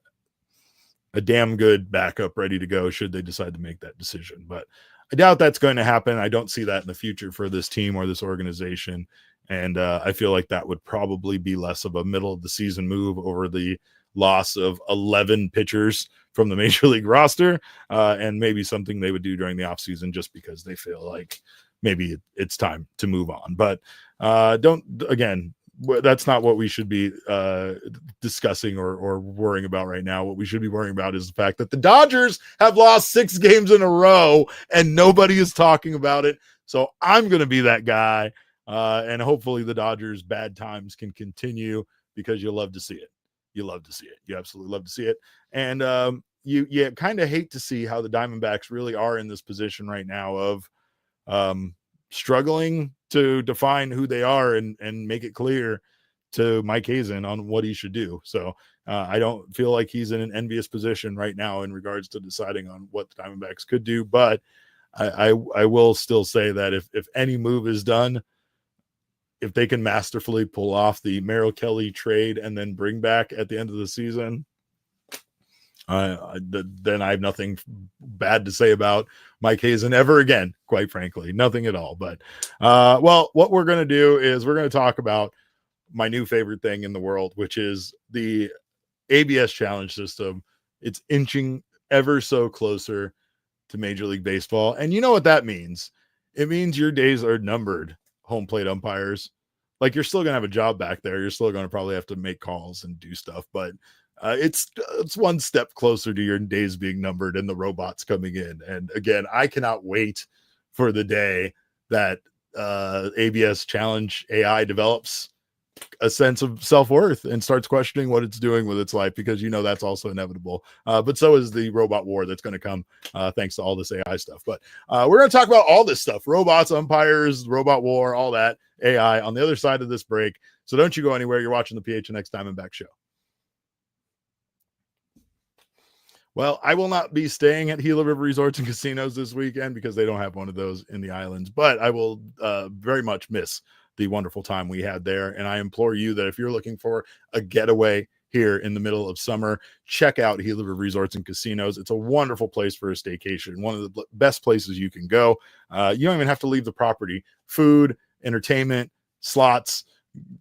a damn good backup ready to go should they decide to make that decision. But I doubt that's going to happen. I don't see that in the future for this team or this organization. And I feel like that would probably be less of a middle of the season move over the loss of 11 pitchers from the major league roster, and maybe something they would do during the offseason just because they feel like maybe it's time to move on. But that's not what we should be discussing or worrying about right now. What we should be worrying about is the fact that the Dodgers have lost 6 games in a row and nobody is talking about it. So I'm going to be that guy. And hopefully the Dodgers' bad times can continue, because you'll love to see it. You love to see it. You absolutely love to see it. And you kind of hate to see how the Diamondbacks really are in this position right now of struggling to define who they are and make it clear to Mike Hazen on what he should do. So I don't feel like he's in an envious position right now in regards to deciding on what the Diamondbacks could do. But I will still say that if any move is done, if they can masterfully pull off the Merrill Kelly trade and then bring back at the end of the season, then I have nothing bad to say about Mike Hazen ever again, quite frankly, nothing at all. But well, what we're going to do is we're going to talk about my new favorite thing in the world, which is the ABS challenge system. It's inching ever so closer to Major League Baseball. And you know what that means? It means your days are numbered, home plate umpires. Like, you're still going to have a job back there. You're still going to probably have to make calls and do stuff, but it's one step closer to your days being numbered and the robots coming in. And again, I cannot wait for the day that ABS Challenge AI develops a sense of self-worth and starts questioning what it's doing with its life, because that's also inevitable. But so is the robot war that's going to come thanks to all this AI stuff. But we're going to talk about all this stuff: robots, umpires, robot war, all that AI on the other side of this break. So don't you go anywhere. You're watching the PHNX Diamondback Show. Well, I will not be staying at Gila River Resorts and Casinos this weekend because they don't have one of those in the islands, but I will very much miss the wonderful time we had there. And I implore you that if you're looking for a getaway here in the middle of summer, check out Gila River Resorts and Casinos. It's a wonderful place for a staycation, one of the best places you can go. You don't even have to leave the property. Food, entertainment, slots,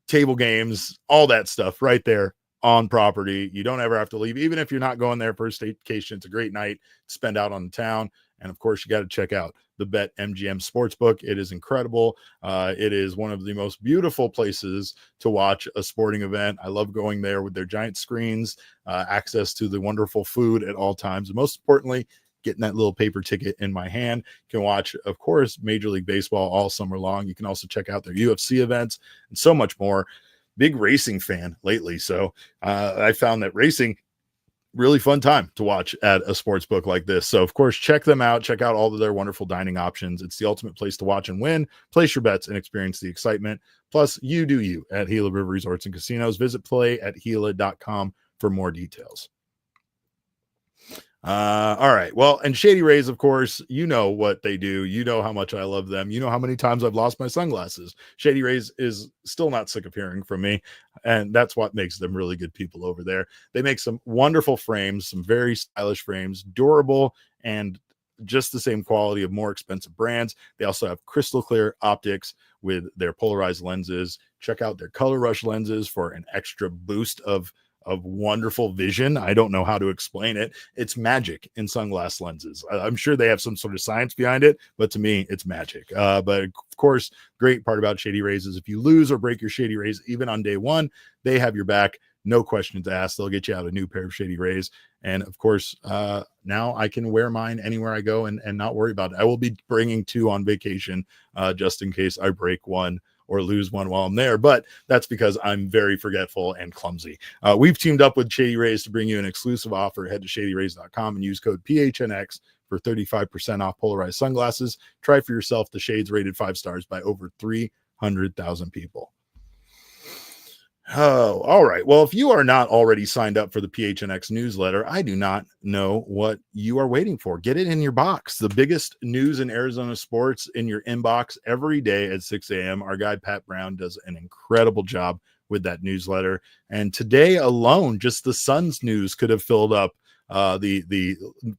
table games, all that stuff right there on property. You don't ever have to leave, even if you're not going there for a staycation. It's a great night to spend out on the town. And of course, you got to check out the Bet MGM Sportsbook. It is incredible. It is one of the most beautiful places to watch a sporting event. I love going there with their giant screens, access to the wonderful food at all times. And most importantly, getting that little paper ticket in my hand. You can watch, of course, Major League Baseball all summer long. You can also check out their UFC events and so much more. Big racing fan lately, so I found that racing really fun time to watch at a sports book like this. So of course, check them out. Check out all of their wonderful dining options. It's the ultimate place to watch and win. Place your bets and experience the excitement. Plus, you do you at Gila River Resorts and Casinos. Visit play@gila.com for more details. All right. Well, and Shady Rays, of course, you know what they do. You know how much I love them. You know how many times I've lost my sunglasses. Shady Rays is still not sick of hearing from me, and that's what makes them really good people over there. They make some wonderful frames, some very stylish frames, durable, and just the same quality of more expensive brands. They also have crystal clear optics with their polarized lenses. Check out their Color Rush lenses for an extra boost of wonderful vision. I don't know how to explain it. It's magic in sunglass lenses. I'm sure they have some sort of science behind it, but to me, it's magic. But of course, great part about Shady Rays is if you lose or break your Shady Rays, even on day one, they have your back. No questions asked. They'll get you out a new pair of Shady Rays. And of course, now I can wear mine anywhere I go and not worry about it. I will be bringing two on vacation just in case I break one or lose one while I'm there, but that's because I'm very forgetful and clumsy. We've teamed up with Shady Rays to bring you an exclusive offer. Head to shadyrays.com and use code PHNX for 35% off polarized sunglasses. Try for yourself the shades rated 5 stars by over 300,000 people. Oh, all right. Well, if you are not already signed up for the PHNX newsletter, I do not know what you are waiting for. Get it in your box. The biggest news in Arizona sports in your inbox every day at 6 a.m. Our guy, Pat Brown, does an incredible job with that newsletter. And today alone, just the Suns news could have filled up the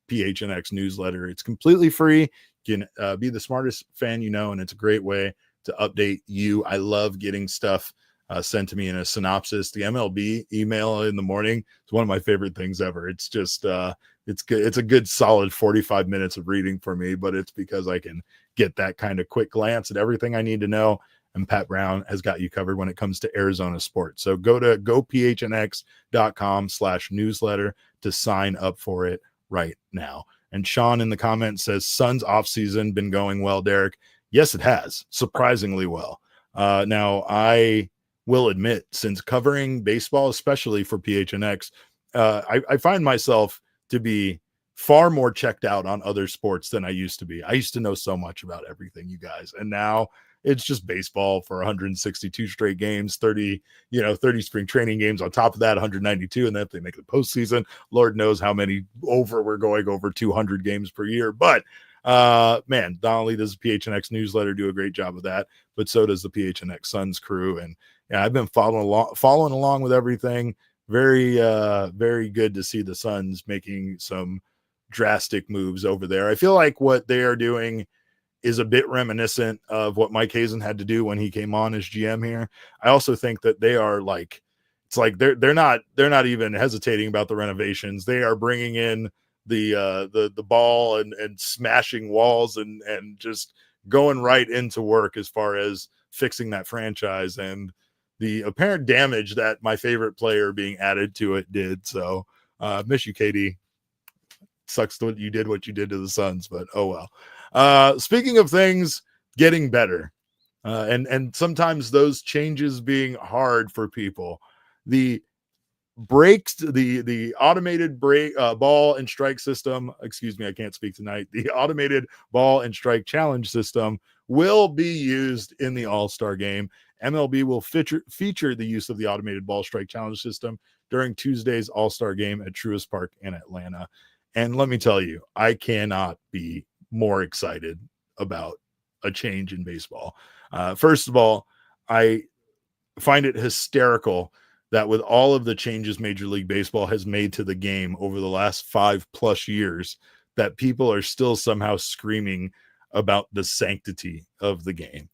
PHNX newsletter. It's completely free. You can be the smartest fan you know, and it's a great way to update you. I love getting stuff sent to me in a synopsis. The MLB email in the morning is one of my favorite things ever. It's just it's good. It's a good solid 45 minutes of reading for me, but it's because I can get that kind of quick glance at everything I need to know. And Pat Brown has got you covered when it comes to Arizona sports. So go to gophnx.com/newsletter to sign up for it right now. And Sean in the comments says, Suns offseason been going well, Derek. Yes, it has. Surprisingly well. Now, I will admit, since covering baseball, especially for PHNX, I find myself to be far more checked out on other sports than I used to be. I used to know so much about everything, you guys, and now it's just baseball for 162 straight games, 30 spring training games on top of that, 192, and then if they make the postseason, Lord knows how many we're going over 200 games per year. But man, not only does the PHNX newsletter do a great job of that, but so does the PHNX Suns crew. And yeah, I've been following along with everything. Very, very good to see the Suns making some drastic moves over there. I feel like what they are doing is a bit reminiscent of what Mike Hazen had to do when he came on as GM here. I also think that they are like, it's like they're not even hesitating about the renovations. They are bringing in the ball and smashing walls and just going right into work as far as fixing that franchise and the apparent damage that my favorite player being added to it did. So miss you, KD. Sucks that you did what you did to the Suns, but oh well. Speaking of things getting better, and sometimes those changes being hard for people, the breaks, the automated break ball and strike system, excuse me, I can't speak tonight, the automated ball and strike challenge system will be used in the All-Star game. MLB will feature the use of the automated ball strike challenge system during Tuesday's All-Star game at Truist Park in Atlanta. And let me tell you, I cannot be more excited about a change in baseball. First of all, I find it hysterical that with all of the changes Major League Baseball has made to the game over the last 5+ years, that people are still somehow screaming about the sanctity of the game.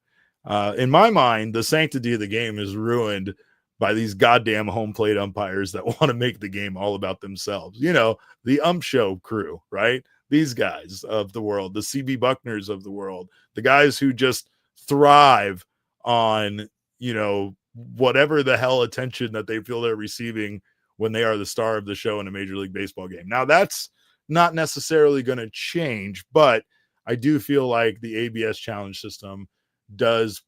In my mind, the sanctity of the game is ruined by these goddamn home plate umpires that want to make the game all about themselves. You know, the show crew, right? These guys of the world, the CB Buckners of the world, the guys who just thrive on, you know, whatever the hell attention that they feel they're receiving when they are the star of the show in a Major League Baseball game. Now, that's not necessarily going to change, but I do feel like the ABS challenge system does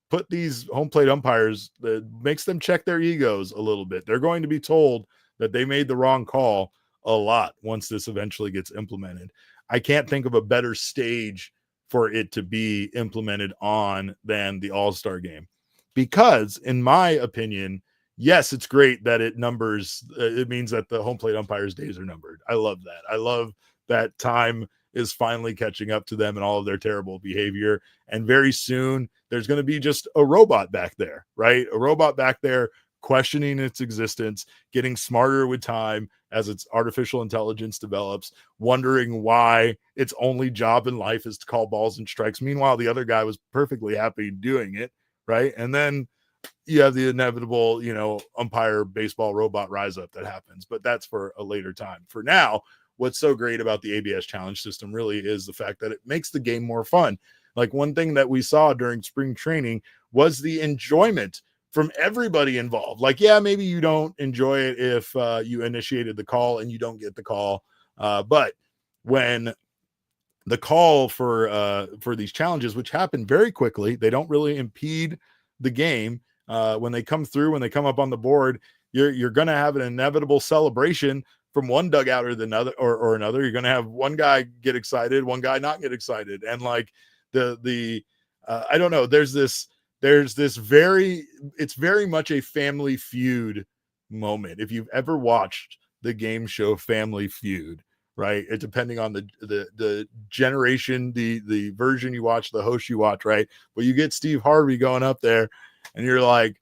put these home plate umpires, that makes them check their egos a little bit. They're going to be told that they made the wrong call a lot once this eventually gets implemented. I can't think of a better stage for it to be implemented on than the All-Star game. Because in my opinion, yes, it's great that it numbers. It means that the home plate umpires' days are numbered. I love that. I love that time is finally catching up to them and all of their terrible behavior. And very soon there's going to be just a robot back there, right? A robot back there questioning its existence, getting smarter with time as its artificial intelligence develops, wondering why its only job in life is to call balls and strikes. Meanwhile, the other guy was perfectly happy doing it. Right. And then you have the inevitable, you know, umpire baseball robot rise up that happens, but that's for a later time. For now, what's so great about the ABS challenge system really is the fact that it makes the game more fun. Like one thing that we saw during spring training was the enjoyment from everybody involved. Like, yeah, maybe you don't enjoy it if you initiated the call and you don't get the call. But when the call for these challenges, which happen very quickly, they don't really impede the game. When they come through, when they come up on the board, you're going to have an inevitable celebration from one dugout or the another or another. You're going to have one guy get excited, one guy not get excited, and like the I don't know. There's this it's very much a Family Feud moment. If you've ever watched the game show Family Feud. Right. It depending on the generation, the version you watch, the host you watch. Right. But you get Steve Harvey going up there and you're like,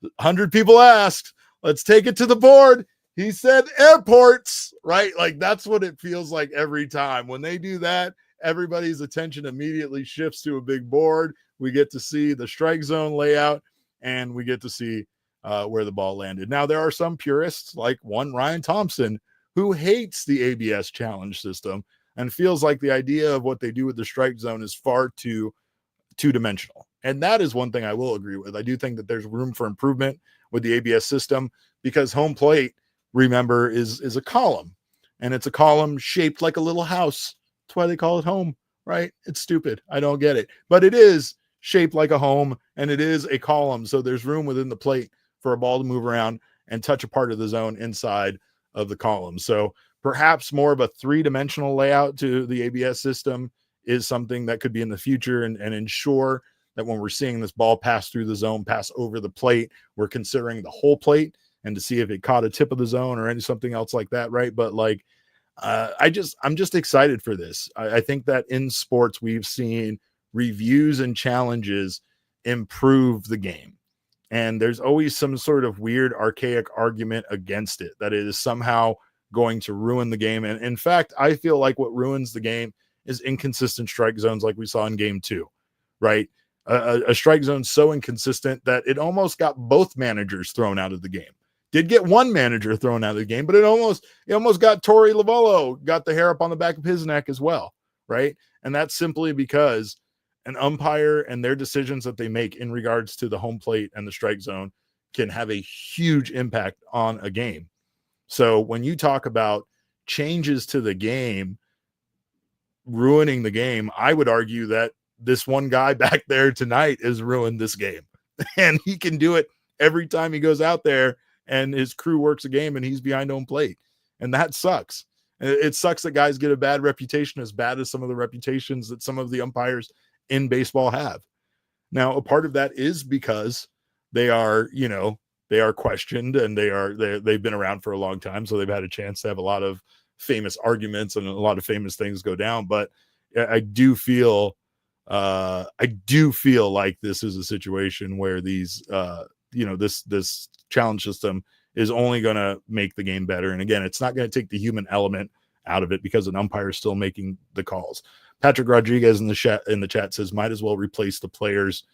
100 people asked, let's take it to the board. He said airports. Right. Like that's what it feels like every time when they do that. Everybody's attention immediately shifts to a big board. We get to see the strike zone layout and we get to see where the ball landed. Now, there are some purists like one Ryan Thompson who hates the ABS challenge system and feels like the idea of what they do with the strike zone is far too two-dimensional. And that is one thing I will agree with. I do think that there's room for improvement with the ABS system because home plate, remember, is a column. And it's a column shaped like a little house. That's why they call it home, right? It's stupid. I don't get it. But it is shaped like a home, and it is a column. So there's room within the plate for a ball to move around and touch a part of the zone inside of the column. So perhaps more of a three-dimensional layout to the ABS system is something that could be in the future and ensure that when we're seeing this ball pass through the zone, pass over the plate, we're considering the whole plate and to see if it caught a tip of the zone or something else like that, right? But like, I'm just excited for this. I think that in sports, we've seen reviews and challenges improve the game. And there's always some sort of weird, archaic argument against it, that it is somehow going to ruin the game. And in fact, I feel like what ruins the game is inconsistent strike zones like we saw in game 2, right? A strike zone so inconsistent that it almost got both managers thrown out of the game. Did get one manager thrown out of the game, but it almost got Torey Lovullo, got the hair up on the back of his neck as well, right? And that's simply because an umpire and their decisions that they make in regards to the home plate and the strike zone can have a huge impact on a game. So when you talk about changes to the game ruining the game, I would argue that this one guy back there tonight has ruined this game. And he can do it every time he goes out there and his crew works a game and he's behind home plate. And that sucks. It sucks that guys get a bad reputation, as bad as some of the reputations that some of the umpires in baseball have. Now, a part of that is because they are, they are questioned and they've been around for a long time. So they've had a chance to have a lot of famous arguments and a lot of famous things go down. But I do feel like this is a situation where these, this challenge system is only going to make the game better. And again, it's not going to take the human element out of it because an umpire is still making the calls. Patrick Rodriguez in the chat says, might as well replace the players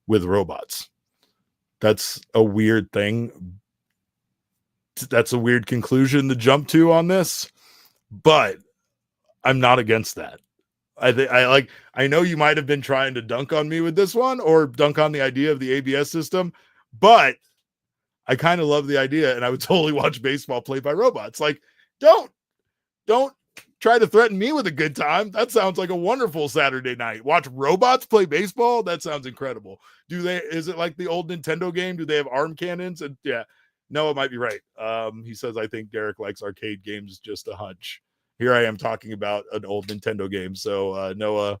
with robots. That's a weird thing. That's a weird conclusion to jump to on this, but I'm not against that. I know you might have been trying to dunk on me with this one or dunk on the idea of the ABS system, but I kind of love the idea and I would totally watch baseball played by robots. Like, don't try to threaten me with a good time. That sounds like a wonderful Saturday night. Watch robots play baseball. That sounds incredible. Is it like the old Nintendo game? Do they have arm cannons? And yeah, Noah might be right. He says, I think Derek likes arcade games, just a hunch. Here I am talking about an old Nintendo game. So Noah,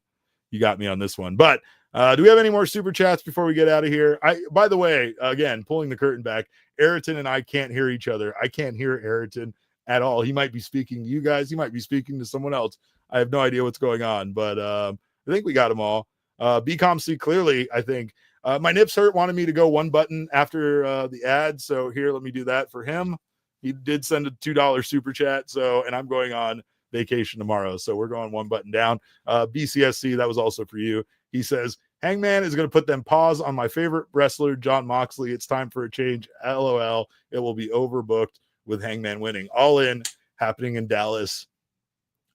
you got me on this one. But do we have any more super chats before we get out of here? By the way, again, pulling the curtain back, Aryton and I can't hear each other. I can't hear Aryton at all. He might be speaking to you guys. He might be speaking to someone else. I have no idea what's going on, but I think we got them all. BComC clearly, I think. My nips hurt wanted me to go one button after the ad, so here, let me do that for him. He did send a $2 super chat, and I'm going on vacation tomorrow, so we're going one button down. BCSC, that was also for you. He says, Hangman is going to put them paws on my favorite wrestler, Jon Moxley. It's time for a change. LOL. It will be overbooked with Hangman winning. All In, happening in Dallas.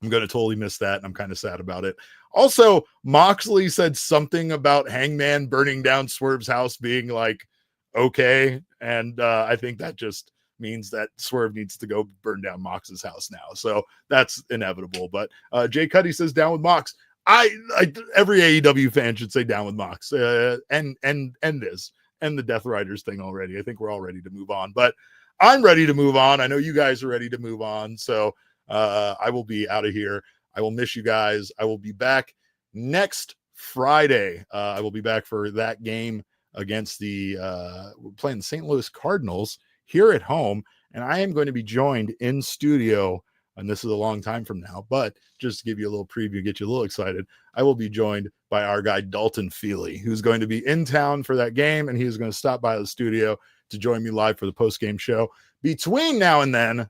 I'm going to totally miss that, and I'm kind of sad about it. Also, Moxley said something about Hangman burning down Swerve's house being like, okay, and I think that just means that Swerve needs to go burn down Mox's house now. So that's inevitable. But Jay Cuddy says down with Mox. Every AEW fan should say down with Mox. And this and the Death Riders thing already. I think we're all ready to move on. But I'm ready to move on. I know you guys are ready to move on. So I will be out of here. I will miss you guys. I will be back next Friday. I will be back for that game against we're playing the St. Louis Cardinals here at home. And I am going to be joined in studio, and this is a long time from now, but just to give you a little preview, get you a little excited, I will be joined by our guy Dalton Feely, who's going to be in town for that game, and he is going to stop by the studio to join me live for the post-game show. Between now and then,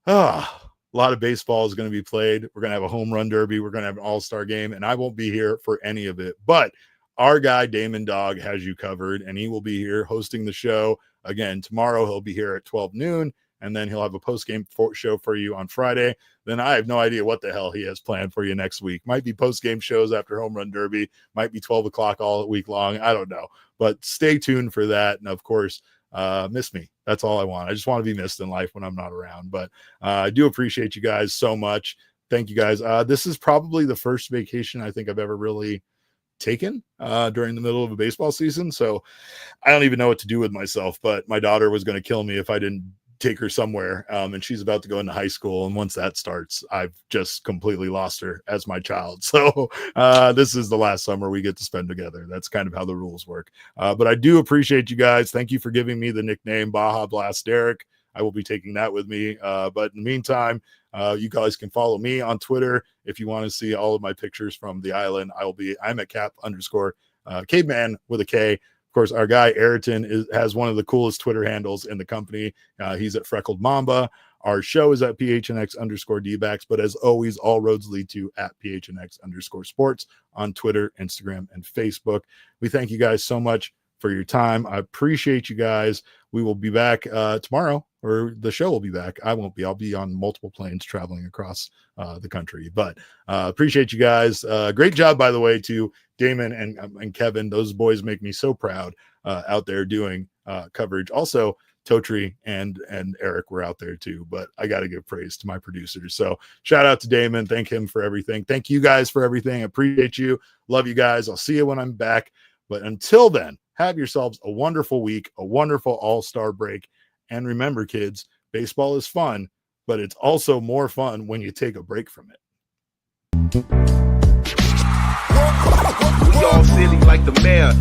a lot of baseball is going to be played. We're going to have a home run derby. We're going to have an all-star game, and I won't be here for any of it. But our guy, Damon Dog, has you covered, and he will be here hosting the show. Again, tomorrow he'll be here at 12 noon, and then he'll have a post-game show for you on Friday. Then I have no idea what the hell he has planned for you next week. Might be post-game shows after home run derby. Might be 12 o'clock all week long. I don't know. But stay tuned for that. And, of course, miss me. That's all I want. I just want to be missed in life when I'm not around. But I do appreciate you guys so much. Thank you, guys. This is probably the first vacation I think I've ever really taken during the middle of a baseball season. So I don't even know what to do with myself. But my daughter was going to kill me if I didn't take her somewhere, and she's about to go into high school, and once that starts, I've just completely lost her as my child. So this is the last summer we get to spend together. That's kind of how the rules work. But I do appreciate you guys. Thank you for giving me the nickname Baja Blast Derek. I will be taking that with me. But in the meantime, you guys can follow me on Twitter if you want to see all of my pictures from the island. I'm at cap_caveman with a K. Of course, our guy Aryton has one of the coolest Twitter handles in the company. He's at Freckled Mamba. Our show is at PHNX_DBacks. But as always, all roads lead to at PHNX_sports on Twitter, Instagram, and Facebook. We thank you guys so much for your time. I appreciate you guys. We will be back tomorrow, or the show will be back. I won't be. I'll be on multiple planes traveling across the country, but appreciate you guys. Great job, by the way, to Damon and Kevin. Those boys make me so proud out there doing coverage. Also, Totri and Eric were out there too, but I got to give praise to my producers. So shout out to Damon. Thank him for everything. Thank you guys for everything. I appreciate you. Love you guys. I'll see you when I'm back. But until then, have yourselves a wonderful week, a wonderful all-star break. And remember, kids, baseball is fun, but it's also more fun when you take a break from it. We all silly like the mayor.